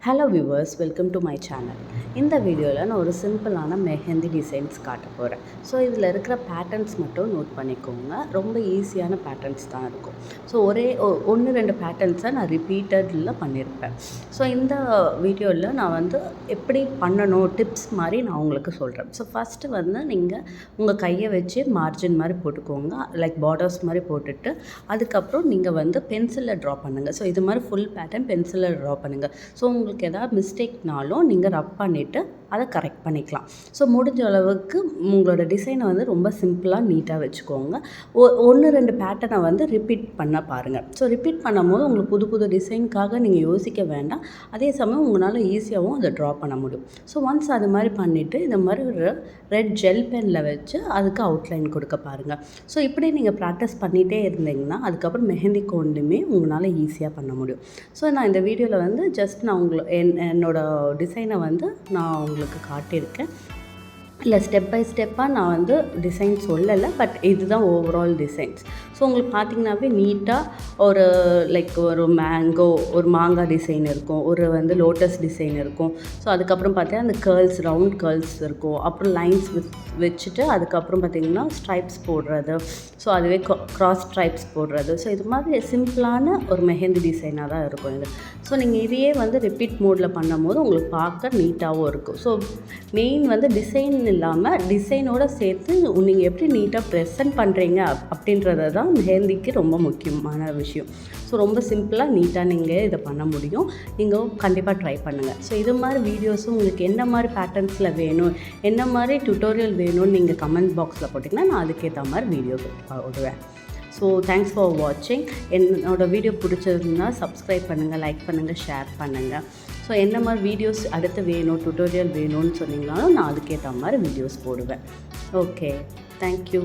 Hello viewers, welcome to my channel. இந்த வீடியோவில் நான் ஒரு சிம்பிளான மெஹந்தி டிசைன்ஸ் காட்ட போகிறேன். ஸோ இதில் இருக்கிற பேட்டர்ன்ஸ் மட்டும் நோட் பண்ணிக்கோங்க. ரொம்ப ஈஸியான பேட்டர்ன்ஸ் தான் இருக்கும். ஸோ ஒன்று ரெண்டு பேட்டர்ன்ஸை நான் ரிப்பீட்டடில் பண்ணியிருப்பேன். ஸோ இந்த வீடியோவில் நான் வந்து எப்படி பண்ணணும் டிப்ஸ் மாதிரி நான் உங்களுக்கு சொல்கிறேன். ஸோ ஃபஸ்ட்டு நீங்கள் உங்கள் கையை வச்சு மார்ஜின் மாதிரி போட்டுக்கோங்க, லைக் பார்டர்ஸ் மாதிரி போட்டுட்டு அதுக்கப்புறம் நீங்கள் பென்சிலில் ட்ரா பண்ணுங்கள். ஸோ இது மாதிரி ஃபுல் பேட்டர்ன் பென்சிலில் ட்ரா பண்ணுங்கள். ஸோ உங்களுக்கு ஏதாவது மிஸ்டேக்னாலும் நீங்கள் ரப் பண்ணிவிட்டு அதை கரெக்ட் பண்ணிக்கலாம். ஸோ முடிஞ்ச அளவுக்கு உங்களோட டிசைனை ரொம்ப சிம்பிளாக நீட்டாக வச்சுக்கோங்க. ஒன்று ரெண்டு பேட்டர்னை ரிப்பீட் பண்ண பாருங்கள். ஸோ ரிப்பீட் பண்ணும்போது உங்களுக்கு புது புது டிசைனுக்காக நீங்கள் யோசிக்க வேண்டாம். அதே சமயம் உங்களால் ஈஸியாகவும் அதை ட்ரா பண்ண முடியும். ஸோ ஒன்ஸ் அது மாதிரி பண்ணிவிட்டு இந்த மாதிரி ஒரு ரெட் ஜெல் பெனில் வச்சு அதுக்கு அவுட்லைன் கொடுக்க பாருங்கள். ஸோ இப்படி நீங்கள் ப்ராக்டிஸ் பண்ணிகிட்டே இருந்தீங்கன்னா அதுக்கப்புறம் மெஹந்தி கோன்லையுமே உங்களால் ஈஸியாக பண்ண முடியும். ஸோ நான் இந்த வீடியோவில் ஜஸ்ட் நான் என்னோடய டிசைனை நான் உங்களுக்கு காட்டியிருக்கேன். இல்லை, ஸ்டெப் பை ஸ்டெப்பாக நான் டிசைன் சொல்லலை, பட் இதுதான் ஓவரால் டிசைன்ஸ். ஸோ உங்களுக்கு பார்த்திங்கனாவே நீட்டாக ஒரு மேங்கோ, ஒரு மாங்காய் டிசைன் இருக்கும், ஒரு லோட்டஸ் டிசைன் இருக்கும். ஸோ அதுக்கப்புறம் பார்த்தீங்கன்னா அந்த கேர்ள்ஸ், ரவுண்ட் கேர்ள்ஸ் இருக்கும். அப்புறம் லைன்ஸ் வச்சுட்டு அதுக்கப்புறம் பார்த்திங்கன்னா ஸ்ட்ரைப்ஸ் போடுறது, ஸோ அதுவே க்ராஸ் ஸ்ட்ரைப்ஸ் போடுறது. ஸோ இது மாதிரி சிம்பிளான ஒரு மெஹந்தி டிசைனாக தான் இருக்கும் இது. ஸோ நீங்கள் இதையே ரிப்பீட் மோடில் பண்ணும் போது உங்களுக்கு பார்க்க நீட்டாகவும் இருக்கும். ஸோ மெயின் டிசைன் இல்லாமல் டிசைனோடு சேர்த்து நீங்கள் எப்படி நீட்டாக ப்ரெசென்ட் பண்ணுறீங்க அப்படின்றத தான் மெஹந்திக்கு ரொம்ப முக்கியமான விஷயம். ஸோ ரொம்ப சிம்பிளாக நீட்டாக நீங்கள் இதை பண்ண முடியும். நீங்கள் கண்டிப்பாக ட்ரை பண்ணுங்கள். ஸோ இது மாதிரி வீடியோஸும் உங்களுக்கு என்ன மாதிரி பேட்டர்ன்ஸில் வேணும், என்ன மாதிரி டியூட்டோரியல் வேணும்னு நீங்கள் கமெண்ட் பாக்ஸில் போட்டிங்கன்னா நான் அதுக்கேற்ற மாதிரி வீடியோ விடுவேன். ஸோ தேங்க்ஸ் ஃபார் வாட்சிங். என்னோடய வீடியோ பிடிச்சிருந்தா சப்ஸ்கிரைப் பண்ணுங்கள், லைக் பண்ணுங்கள், ஷேர் பண்ணுங்கள். ஸோ என்ன மாதிரி வீடியோஸ் அடுத்து வேணும், டியூட்டோரியல் வேணும்னு சொன்னீங்கனாலும் நான் அதுக்கேற்ற மாதிரி வீடியோஸ் போடுவேன். Okay, thank you.